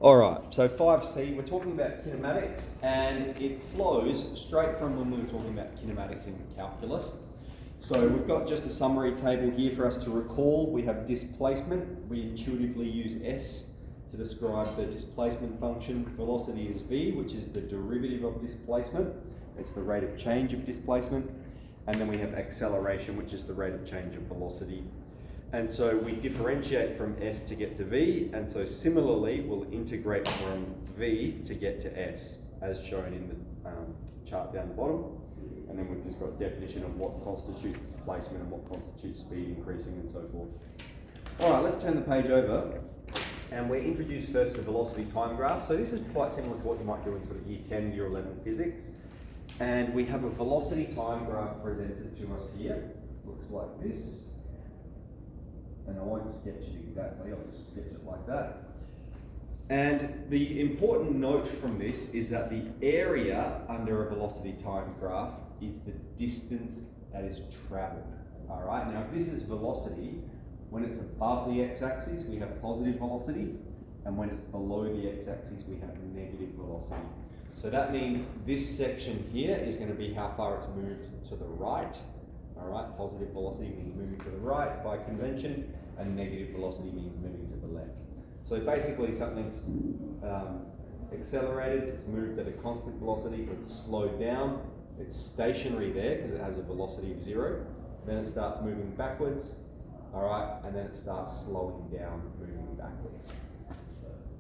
All right, so 5C, we're talking about kinematics, and it flows straight from when we were talking about kinematics in calculus. So we've got just a summary table here for us to recall. We have displacement. We intuitively use S to describe the displacement function. Velocity is V, which is the derivative of displacement. It's the rate of change of displacement. And then we have acceleration, which is the rate of change of velocity. And so we differentiate from S to get to V, and so similarly we'll integrate from V to get to S, as shown in the chart down the bottom. And then we've just got a definition of what constitutes displacement and what constitutes speed increasing and so forth. All right, let's turn the page over. And we're introduced first to velocity time graph. So this is quite similar to what you might do in sort of year 10, year 11 physics. And we have a velocity time graph presented to us here. Looks like this. And I won't sketch it exactly, I'll just sketch it like that. And the important note from this is that the area under a velocity time graph is the distance that is travelled. All right, now if this is velocity, when it's above the x-axis we have positive velocity, and when it's below the x-axis we have negative velocity. So that means this section here is going to be how far it's moved to the right. All right, positive velocity means moving to the right by convention, and negative velocity means moving to the left. So basically something's accelerated, it's moved at a constant velocity, it's slowed down, it's stationary there because it has a velocity of 0. Then it starts moving backwards, all right, and then it starts slowing down, moving backwards.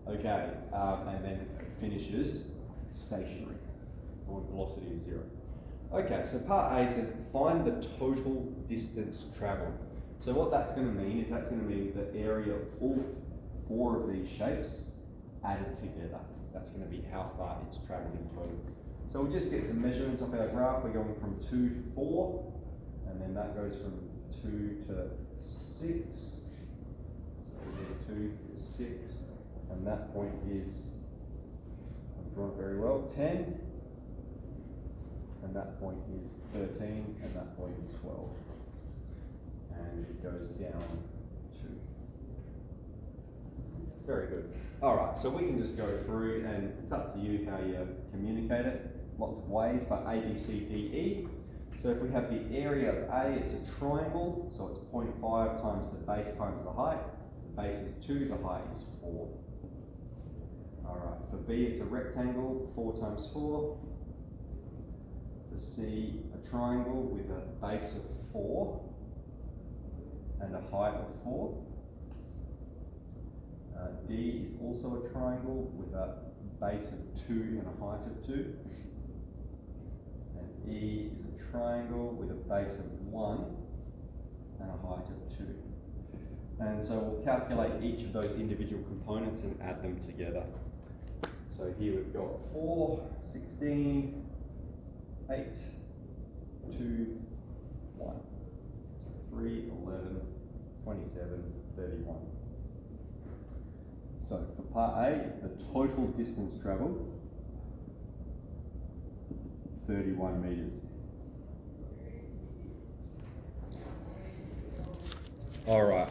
Okay, and then it finishes stationary, or velocity of 0. Okay, so part A says find the total distance travelled. So what that's going to mean is that's going to mean the area of all 4 of these shapes added together. That's going to be how far it's travelled in total. So we'll just get some measurements off our graph. We're going from 2 to 4, and then that goes from 2 to 6. So here's 2, here's 6, and that point is, I've drawn it very well, 10. And that point is 13, and that point is 12. And it goes down 2. Very good. All right, so we can just go through, and it's up to you how you communicate it. Lots of ways, but A, B, C, D, E. So if we have the area of A, it's a triangle, so it's 0.5 times the base times the height. The base is 2, the height is 4. All right, for B, it's a rectangle, 4 times 4. For C, a triangle with a base of 4 and a height of 4. D is also a triangle with a base of 2 and a height of 2. And E is a triangle with a base of 1 and a height of 2. And so we'll calculate each of those individual components and add them together. So here we've got 4, 16, 8, 2, 1. So 3, 11, 27, 31. So for part A, the total distance travelled, 31 metres. All right,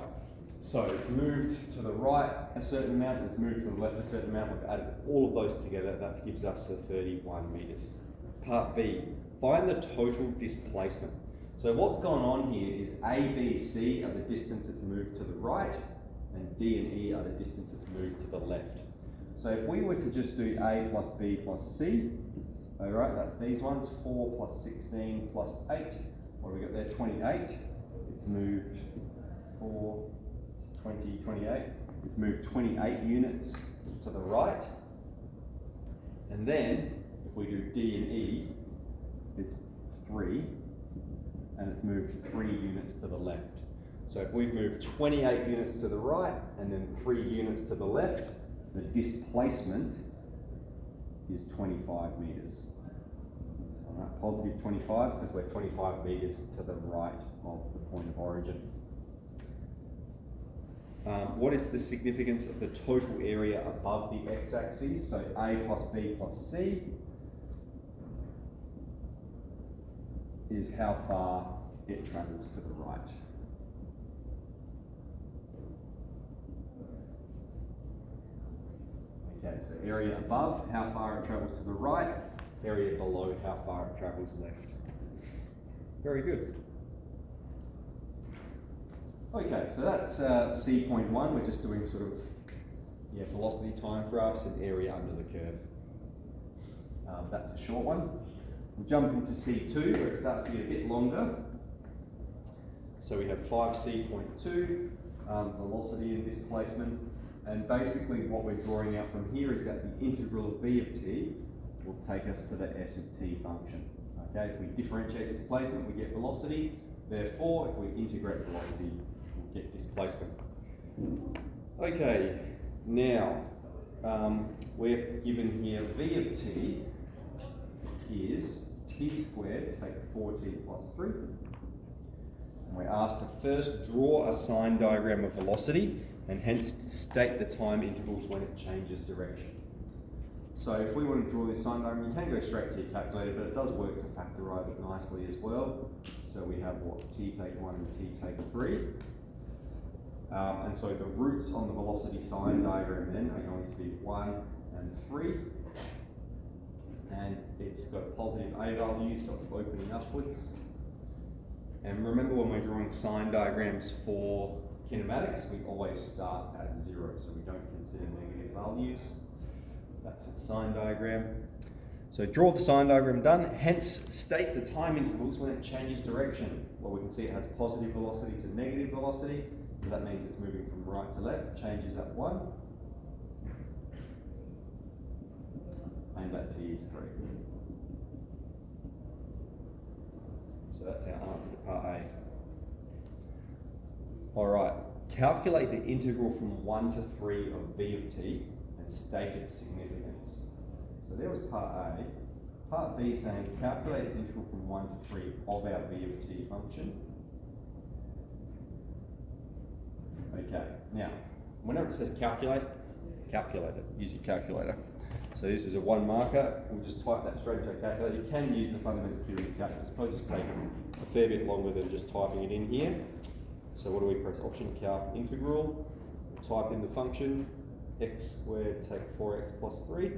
so it's moved to the right a certain amount, and it's moved to the left a certain amount. We've added all of those together, that gives us the 31 metres. Part B, find the total displacement. So what's gone on here is A, B, C are the distance it's moved to the right, and D and E are the distance it's moved to the left. So if we were to just do A plus B plus C, all right, that's these ones, 4 plus 16 plus 8. What have we got there, 28. It's moved 4, 20, 28. It's moved 28 units to the right. And then, if we do D and E, it's 3, and it's moved 3 units to the left. So if we've moved 28 units to the right and then 3 units to the left, the displacement is 25 metres. All right, positive 25 because we're 25 metres to the right of the point of origin. What is the significance of the total area above the x-axis? So A plus B plus C is how far it travels to the right. Okay, so area above, how far it travels to the right, area below, how far it travels left. Very good. Okay, so that's C.1. We're just doing sort of velocity time graphs and area under the curve. That's a short one. We'll jump into C2 where it starts to get a bit longer. So we have 5C.2, velocity and displacement. And basically what we're drawing out from here is that the integral of v of t will take us to the s of t function. Okay, if we differentiate displacement, we get velocity. Therefore, if we integrate velocity, we'll get displacement. Okay, now we're given here v of t is t squared, take 4t plus 3. And we're asked to first draw a sign diagram of velocity and hence state the time intervals when it changes direction. So if we want to draw this sign diagram, you can go straight to your calculator, but it does work to factorise it nicely as well. So we have what, t take 1 and t take 3. And so the roots on the velocity sign diagram then are going to be 1 and 3. And it's got a positive a value, so it's opening upwards. And remember, when we're drawing sign diagrams for kinematics, we always start at 0, so we don't consider negative values. That's its sign diagram. So draw the sign diagram done, hence state the time intervals when it changes direction. Well, we can see it has positive velocity to negative velocity, so that means it's moving from right to left, changes at 1. And that t is 3. So that's our answer to part A. All right, calculate the integral from 1 to 3 of v of t and state its significance. So there was part A. Part B is saying calculate the integral from 1 to 3 of our v of t function. Okay, now, whenever it says calculate, calculate it. Use your calculator. So this is a 1 marker. We'll just type that straight into a calculator. You can use the fundamental theory of calculus. It's probably just taking a fair bit longer than just typing it in here. So what do we press? Option calc integral. Type in the function x squared take 4x plus 3.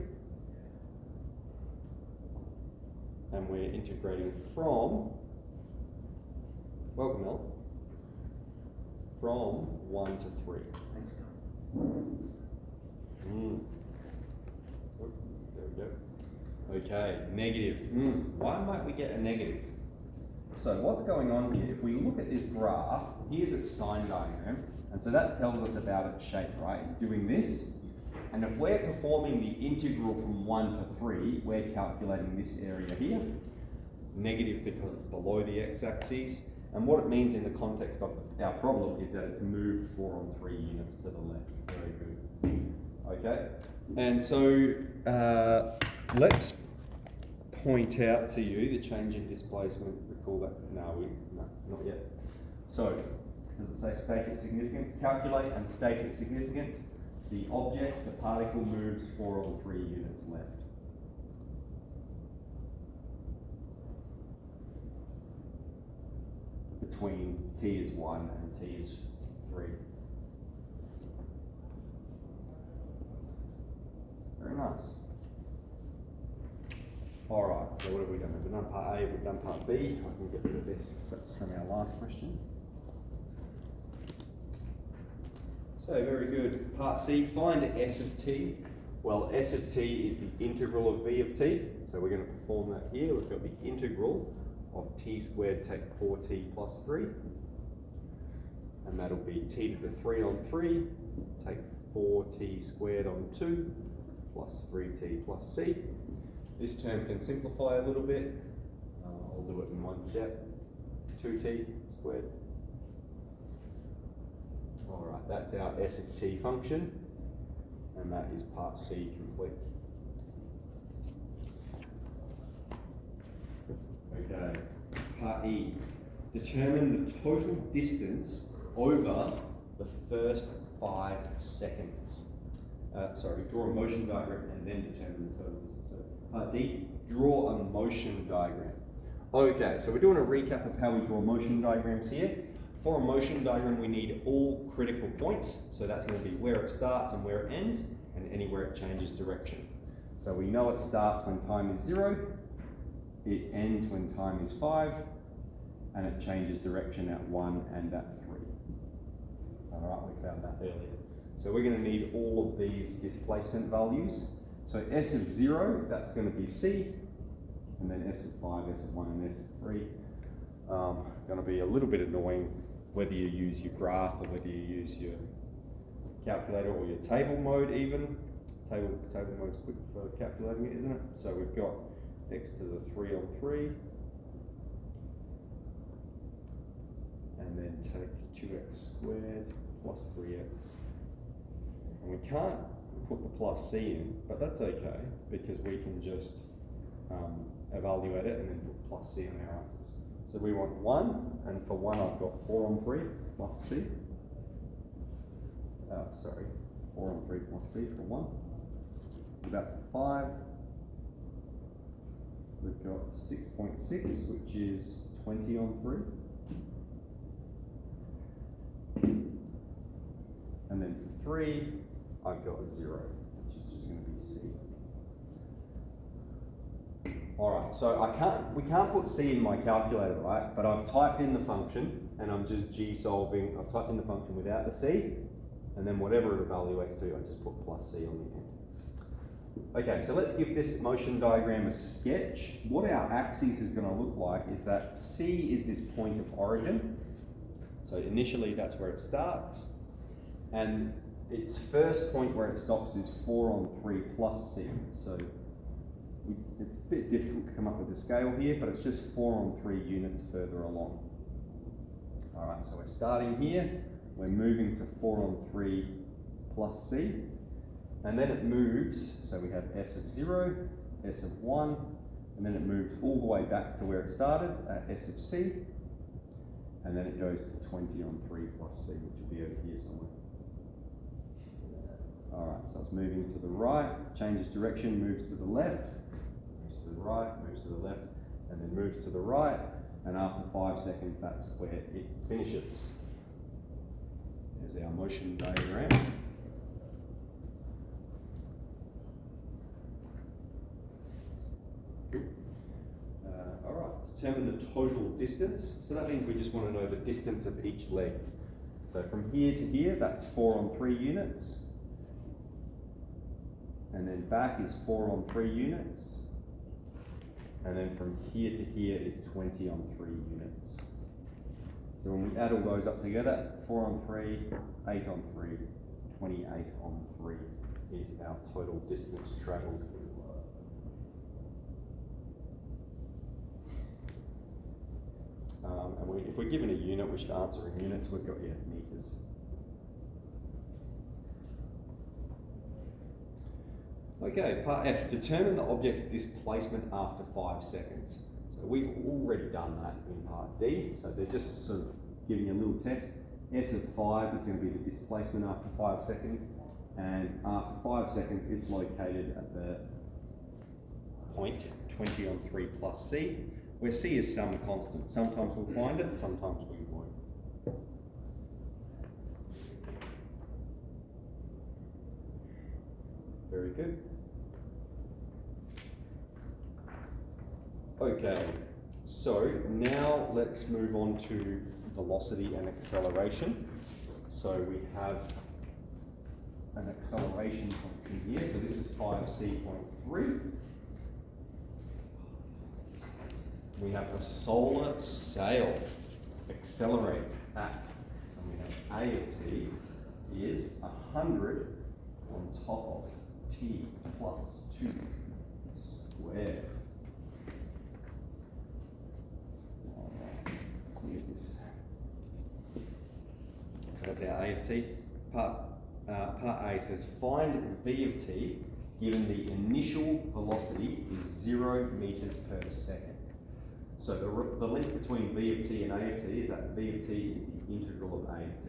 And we're integrating from, welcome Mel, from 1 to 3. There we go. Okay, negative. Why might we get a negative? So what's going on here? If we look at this graph, here's its sign diagram, and so that tells us about its shape, right? It's doing this, and if we're performing the integral from 1 to 3, we're calculating this area here. Negative because it's below the x-axis, and what it means in the context of our problem is that it's moved 4 on 3 units to the left. Very good. Okay, and so let's point out to you the change in displacement. Recall that? No, not yet. So, does it say state its significance? Calculate and state its significance. The object, the particle, moves 4 on 3 units left. Between t is 1 and t is 3. Very nice. All right, so what have we done? We've done part A, we've done part B. I can get rid of this because that's from our last question. So very good. Part C, find S of t. Well, S of t is the integral of v of t. So we're going to perform that here. We've got the integral of t squared take 4t plus 3. And that'll be t to the 3 on 3, take 4t squared on 2, plus 3t plus c. This term can simplify a little bit. I'll do it in one step. 2t squared. All right, that's our S of t function, and that is part C complete. Okay, part E. Determine the total distance over the first 5 seconds. Draw a motion diagram and then determine the total distance. So part D, draw a motion diagram. Okay, so we're doing a recap of how we draw motion diagrams here. For a motion diagram, we need all critical points. So that's going to be where it starts and where it ends. and anywhere it changes direction. So we know it starts when time is 0, it ends when time is 5, and it changes direction at 1 and at 3. All right, we found that earlier. So we're going to need all of these displacement values. So S of 0, that's going to be C, and then S of 5, S of 1, and S of 3. Going to be a little bit annoying whether you use your graph or whether you use your calculator or your table mode even. Table mode's quick for calculating it, isn't it? So we've got x to the 3 on 3, and then take 2x squared plus 3x. And we can't put the plus c in, but that's okay because we can just evaluate it and then put plus c on our answers. So we want 1, and for 1 I've got 4 on 3 plus c. 4 on 3 plus c for 1. About 5, we've got 6.6, which is 20 on 3. And then for 3, I've got a 0, which is just going to be c. Alright, so we can't put c in my calculator, right? But I've typed in the function, and I'm just g-solving. I've typed in the function without the c, and then whatever it evaluates to, I just put plus c on the end. Okay, so let's give this motion diagram a sketch. What our axis is going to look like is that C is this point of origin. So initially that's where it starts. And its first point where it stops is 4 on 3 plus C. So it's a bit difficult to come up with a scale here, but it's just 4 on 3 units further along. All right, so we're starting here. We're moving to 4 on 3 plus C. And then it moves, so we have S of 0, S of 1, and then it moves all the way back to where it started at S of C, and then it goes to 20 on 3 plus C, which will be over here somewhere. All right, so it's moving to the right, changes direction, moves to the left, moves to the right, moves to the left, and then moves to the right, and after 5 seconds, that's where it finishes. There's our motion diagram. All right, determine the total distance. So that means we just want to know the distance of each leg. So from here to here, that's 4 on 3 units. And then back is 4 on 3 units. And then from here to here is 20 on 3 units. So when we add all those up together, 4 on 3, 8 on 3, 28 on 3 is our total distance travelled. And if we're given a unit, we should answer in units. We've got, meters. Okay, part F, determine the object's displacement after 5 seconds. So we've already done that in part D. So they're just sort of giving a little test. S of 5 is going to be the displacement after 5 seconds. And after 5 seconds, it's located at the point 20 on 3 plus C, where C is some constant. Sometimes we'll find it, sometimes we won't. Very good. Okay, so now let's move on to velocity and acceleration. So we have an acceleration function here. So this is 5c.3. We have a solar sail accelerates at, and we have A of t is 100 on top of t plus 2 squared. So that's our A of t. Part A says find V of t given the initial velocity is 0 meters per second. So the link between V of t and A of t is that V of t is the integral of A of t.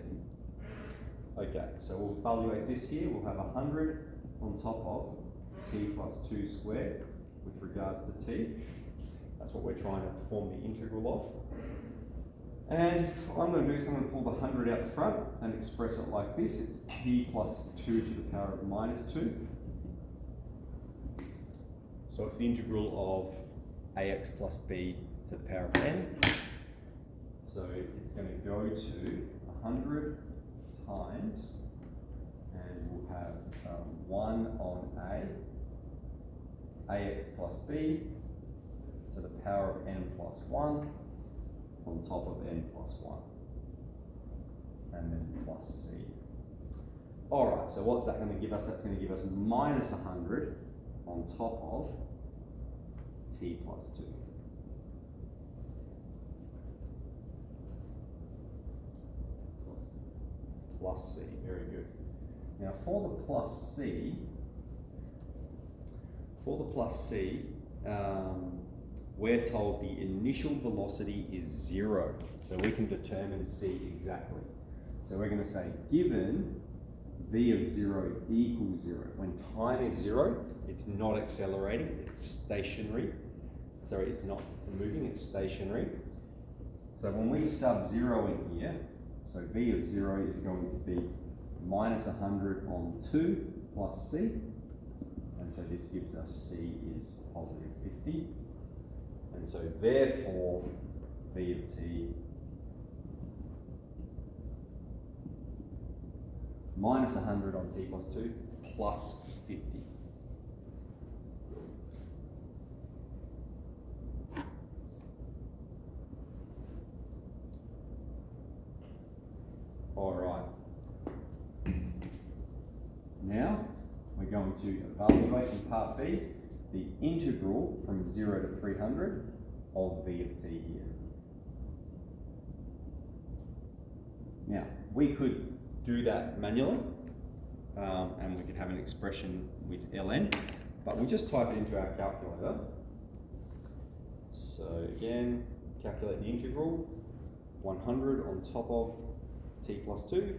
Okay, so we'll evaluate this here. We'll have 100 on top of t plus 2 squared with regards to t. That's what we're trying to perform the integral of. And if I'm going to do something, pull the 100 out the front and express it like this. It's t plus 2 to the power of minus 2. So it's the integral of ax plus b to the power of n. So it's going to go to 100 times, and we'll have 1 on ax plus b to the power of n plus 1 on top of n plus 1, and then plus c. All right, so what's that going to give us? That's going to give us minus 100 on top of t plus 2. Plus c, very good. Now for the plus c, we're told the initial velocity is 0, so we can determine c exactly. So we're going to say, given v of 0 equals 0, when time is 0, it's not accelerating, it's stationary. Sorry, it's not moving, it's stationary. So when we sub 0 in here, so v of 0 is going to be minus 100 on 2 plus c, and so this gives us c is positive 50. And so therefore, v of t minus 100 on t plus 2 plus 50. All right. Now we're going to evaluate in part B the integral from 0 to 300 of v of t here. Now, we could do that manually, and we could have an expression with ln, but we'll just type it into our calculator. So again, calculate the integral, 100 on top of t plus 2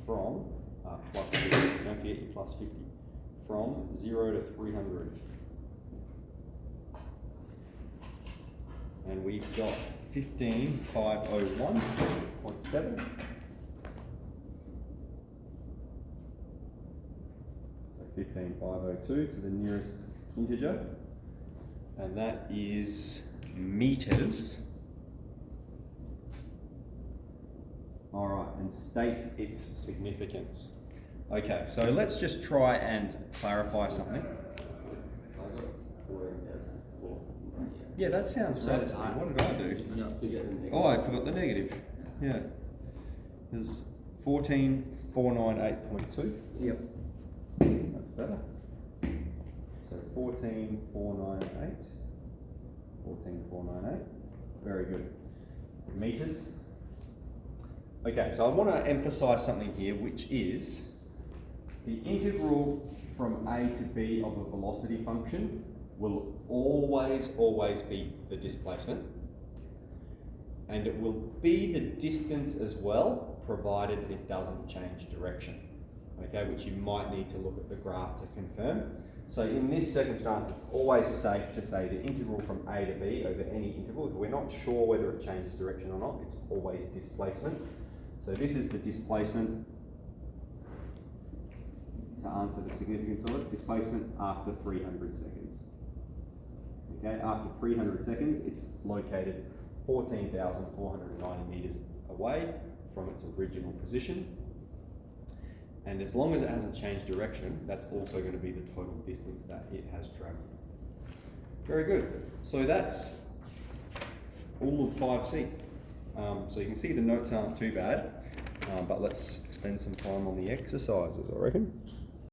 from plus 50, don't forget your plus 50, from 0 to 300. And we've got 15501.7. So 15502 to the nearest integer. And that is meters. All right, and state its significance. Okay, so let's just try and clarify something. Yeah, that sounds right. What did I do? Oh, I forgot the negative. Yeah. There's 14498.2. Yep. That's better. So 14498. 14498. Very good. Meters. Okay, so I want to emphasize something here, which is the integral from a to b of a velocity function will always be the displacement, and it will be the distance as well, provided it doesn't change direction, okay, which you might need to look at the graph to confirm. So in this circumstance, it's always safe to say the integral from a to b over any interval, if we're not sure whether it changes direction or not, it's always displacement. So this is the displacement. To answer the significance of it, displacement after 300 seconds. Okay, after 300 seconds, it's located 14,490 meters away from its original position. And as long as it hasn't changed direction, that's also going to be the total distance that it has traveled. Very good. So that's all of 5C. So you can see the notes aren't too bad, but let's spend some time on the exercises, I reckon.